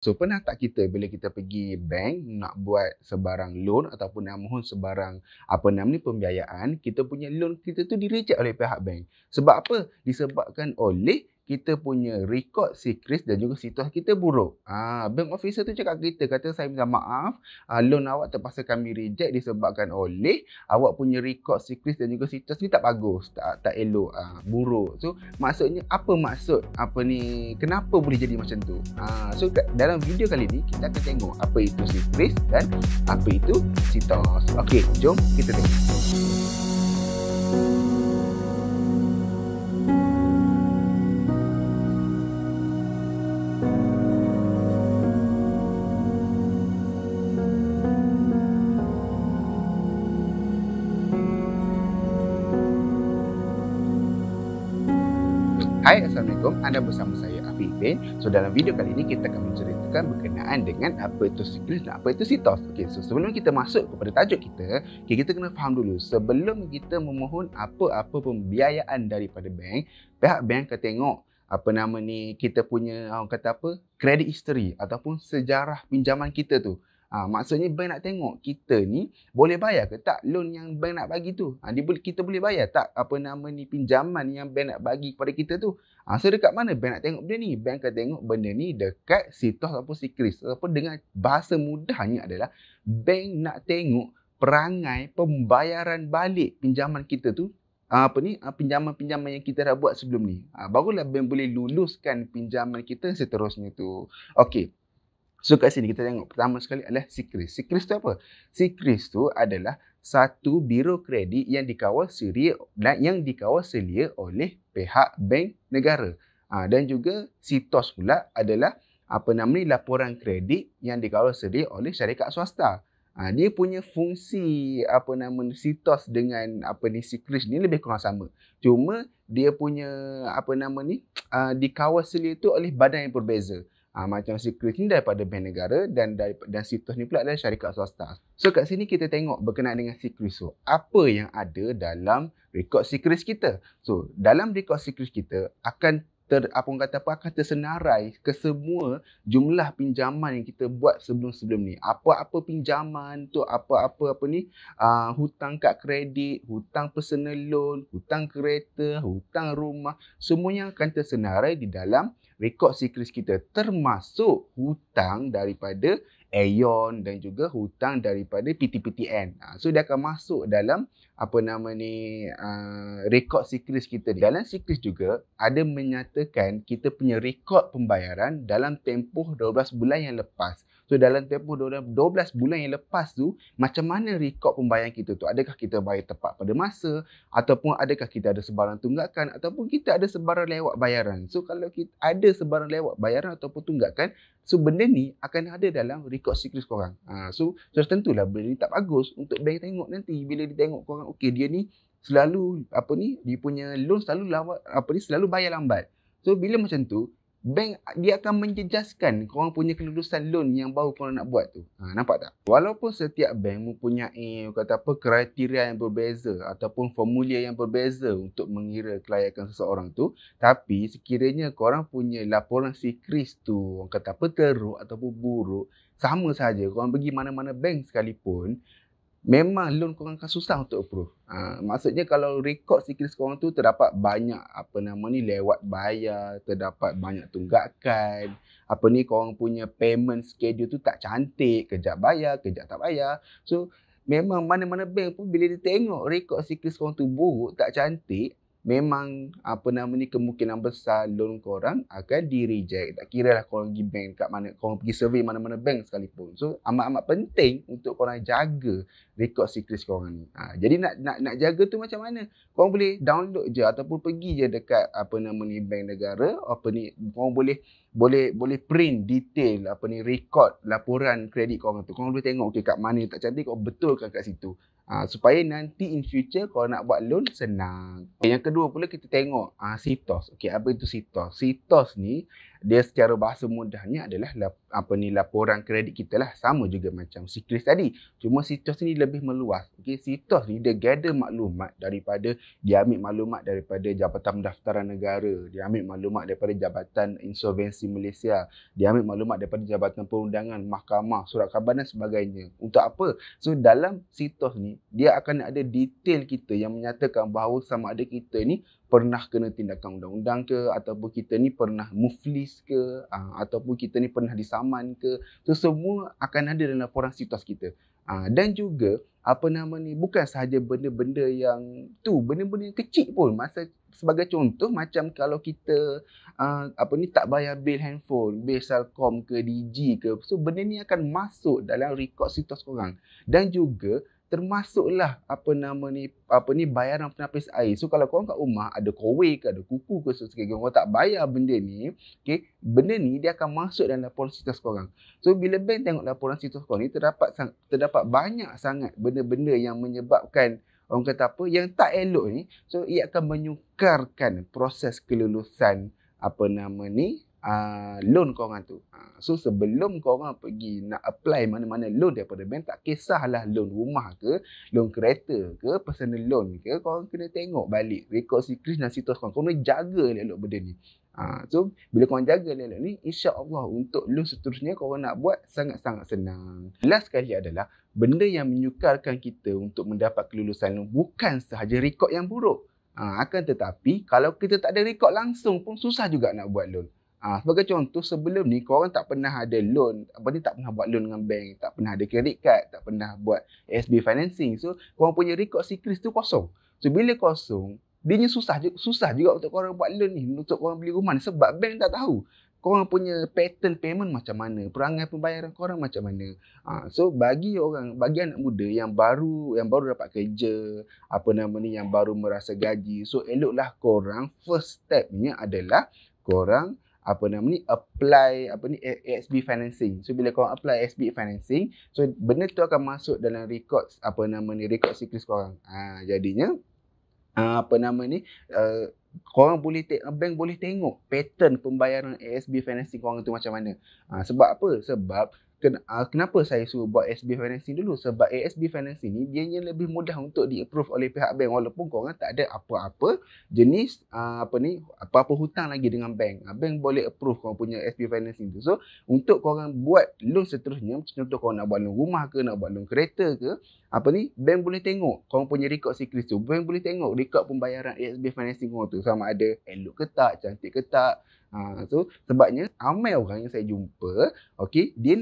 So, pernah tak kita bila kita pergi bank nak buat sebarang loan ataupun nak mohon sebarang pembiayaan, kita punya loan kita tu di-reject oleh pihak bank. Sebab apa? Disebabkan oleh kita punya rekod Sikris dan juga situs kita buruk. Bank officer tu cakap kita, kata saya minta maaf, loan awak terpaksa kami reject disebabkan oleh awak punya rekod Sikris dan juga situs ni tak bagus, tak elok, buruk. So, maksudnya apa maksud kenapa boleh jadi macam tu? So, dalam video kali ni kita akan tengok apa itu Sikris dan apa itu situs. Okey, jom kita tengok. Hai, Assalamualaikum. Anda bersama saya, Afiq bin. So, dalam video kali ini kita akan menceritakan berkenaan dengan apa itu Sikris dan apa itu situs. Okey, so sebelum kita masuk kepada tajuk kita, kita kena faham dulu. Sebelum kita memohon apa-apa pembiayaan daripada bank, pihak bank akan tengok kita punya credit history ataupun sejarah pinjaman kita tu. Maksudnya bank nak tengok kita ni boleh bayar ke tak loan yang bank nak bagi tu. Kita boleh bayar tak pinjaman yang bank nak bagi kepada kita tu. So dekat mana bank nak tengok benda ni? Bank akan tengok benda ni dekat situs ataupun Sikris. Ataupun dengan bahasa mudahnya adalah bank nak tengok perangai pembayaran balik pinjaman kita tu. Pinjaman-pinjaman yang kita dah buat sebelum ni. Barulah bank boleh luluskan pinjaman kita seterusnya tu. Okey. So kat sini kita tengok pertama sekali adalah Sikris. Sikris tu apa? Sikris tu adalah satu biro kredit yang dikawal selia oleh pihak bank negara. Dan juga situs pula adalah laporan kredit yang dikawal selia oleh syarikat swasta. Dia punya fungsi situs dengan Sikris ni lebih kurang sama. Cuma dia punya dikawal selia tu oleh badan yang berbeza. Macam Sikris ni daripada bank negara dan situs ni pula adalah syarikat swasta. So kat sini kita tengok berkenaan dengan Sikris tu, apa yang ada dalam rekod Sikris kita. So dalam rekod Sikris kita akan tersenarai ke semua jumlah pinjaman yang kita buat sebelum ni. Apa-apa pinjaman tu, hutang kad kredit, hutang personal loan, hutang kereta, hutang rumah, semuanya akan tersenarai di dalam rekod Sikris kita, termasuk hutang daripada Aeon dan juga hutang daripada PTPTN. So dia akan masuk dalam rekod Sikris kita. Dalam Sikris juga ada menyatakan kita punya rekod pembayaran dalam tempoh 12 bulan yang lepas. So dalam tempoh 12 bulan yang lepas tu, macam mana rekod pembayaran kita tu? Adakah kita bayar tepat pada masa, ataupun adakah kita ada sebarang tunggakan, ataupun kita ada sebarang lewat bayaran. So kalau kita ada sebarang lewat bayaran ataupun tunggakan, so benda ni akan ada dalam rekod Sikris korang. So tentulah benda ni tak bagus untuk bank tengok nanti. Bila dia tengok korang, okey, dia ni selalu dia punya loan selalu bayar lambat. So bila macam tu, bank dia akan menjejaskan korang punya kelulusan loan yang baru korang nak buat tu. Nampak tak? Walaupun setiap bank mempunyai kriteria yang berbeza ataupun formulir yang berbeza untuk mengira kelayakan seseorang tu, tapi sekiranya korang punya laporan Sikris tu teruk ataupun buruk, sama saja korang pergi mana-mana bank sekalipun, memang loan korang akan susah untuk approve. Maksudnya kalau rekod Sikris korang tu terdapat banyak lewat bayar, terdapat banyak tunggakan, korang punya payment schedule tu tak cantik, kejap bayar, kejap tak bayar. So memang mana-mana bank pun bila dia tengok rekod Sikris korang tu buruk, tak cantik, memang kemungkinan besar loan korang akan di-reject. Tak kira lah korang pergi bank kat mana, korang pergi survey mana-mana bank sekalipun. So amat-amat penting untuk korang jaga rekod Sikris korang ni. Jadi nak jaga tu macam mana? Korang boleh download je ataupun pergi je dekat bank negara, korang boleh print detail rekod laporan kredit korang tu. Korang boleh tengok kat mana tak cantik, korang betulkan kat situ. Supaya nanti in future kalau nak buat loan senang. Yang kedua pula kita tengok situs. Okey, apa itu situs? Situs ni dia secara bahasa mudahnya adalah laporan kredit kita lah. Sama juga macam si Chris tadi. Cuma CITOS ni lebih meluas. Okay, CITOS ni dia gather maklumat daripada, dia ambil maklumat daripada Jabatan Pendaftaran Negara, dia ambil maklumat daripada Jabatan Insolvensi Malaysia, dia ambil maklumat daripada Jabatan Perundangan, Mahkamah, Surat Khabar dan sebagainya. Untuk apa? So dalam CITOS ni dia akan ada detail kita yang menyatakan bahawa sama ada kita ni pernah kena tindakan undang-undang ke, ataupun kita ni pernah muflis ke, ataupun kita ni pernah disaman ke. So semua akan ada dalam laporan CITOS kita. Dan juga bukan sahaja benda-benda yang benda-benda yang kecil pun. Sebagai contoh, macam kalau kita tak bayar bil handphone, bil Celcom ke, Digi ke, so benda ni akan masuk dalam rekod CITOS korang. Dan juga termasuklah bayaran penapis air. So kalau korang kat rumah ada kowe ke, ada kuku ke, so sekali korang tak bayar benda ni, okay, benda ni dia akan masuk dalam laporan CITOS korang. So bila bank tengok laporan CITOS korang ni, terdapat banyak sangat benda-benda yang menyebabkan orang kata yang tak elok ni. So ia akan menyukarkan proses kelulusan loan korang tu. So sebelum korang pergi nak apply mana-mana loan daripada bank, tak kisahlah loan rumah ke, loan kereta ke, personal loan ke, korang kena tengok balik rekod Chris dan CITOS korang. Korang kena jaga elok benda ni. So bila korang jaga elok ni, insya-Allah untuk loan seterusnya korang nak buat sangat-sangat senang. Last sekali adalah benda yang menyukarkan kita untuk mendapat kelulusan loan bukan sahaja rekod yang buruk. Akan tetapi kalau kita tak ada rekod langsung pun susah juga nak buat loan. Sebagai contoh, sebelum ni korang tak pernah ada loan, tak pernah buat loan dengan bank, tak pernah ada credit card, tak pernah buat ASB financing. So korang punya rekod Chris tu kosong. So bila kosong, dia susah juga untuk korang buat loan ni, untuk korang beli rumah ni, sebab bank tak tahu korang punya pattern payment macam mana, perangai pembayaran korang macam mana. So bagi anak muda yang baru dapat kerja, yang baru merasa gaji, so eloklah korang, first stepnya adalah korang apply ASB financing. So bila korang apply ASB financing, so benda tu akan masuk dalam rekod rekod Chris korang. Jadinya korang bank boleh tengok pattern pembayaran ASB financing korang tu macam mana. Sebab apa? Sebab kenapa saya suruh buat ASB financing dulu? Sebab ASB financing ni dia lebih mudah untuk di-approve oleh pihak bank, walaupun korang tak ada apa-apa jenis apa-apa hutang lagi dengan bank. Bank boleh approve korang punya ASB financing tu. So untuk korang buat loan seterusnya, contoh korang nak buat loan rumah ke, nak buat loan kereta ke, bank boleh tengok korang punya rekod Chris tu. Bank boleh tengok rekod pembayaran ASB financing korang tu sama ada elok ke tak, cantik ke tak. So sebabnya ramai orang yang saya jumpa, dia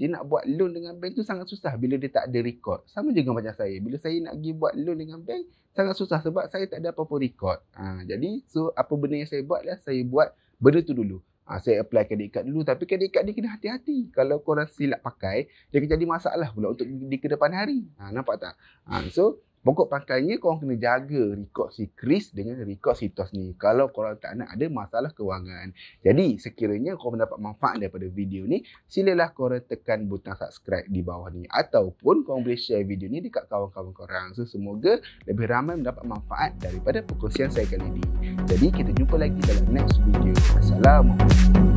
nak buat loan dengan bank tu sangat susah bila dia tak ada rekod. Sama juga macam saya, bila saya nak pergi buat loan dengan bank sangat susah sebab saya tak ada apa-apa rekod. Jadi so apa benda yang saya buat lah, saya buat benda tu dulu. Saya apply credit card dulu, tapi credit card ni kena hati-hati. Kalau korang silap pakai, dia akan jadi masalah pula untuk di kedepan hari. Nampak tak? So pokok pangkalnya korang kena jaga rekod Chris dengan rekod CITOS ni kalau korang tak nak ada masalah kewangan. Jadi sekiranya korang mendapat manfaat daripada video ni, silalah korang tekan butang subscribe di bawah ni, ataupun korang boleh share video ni dekat kawan-kawan korang. So semoga lebih ramai mendapat manfaat daripada perkongsian saya kali ini. Jadi kita jumpa lagi dalam next video. Assalamualaikum.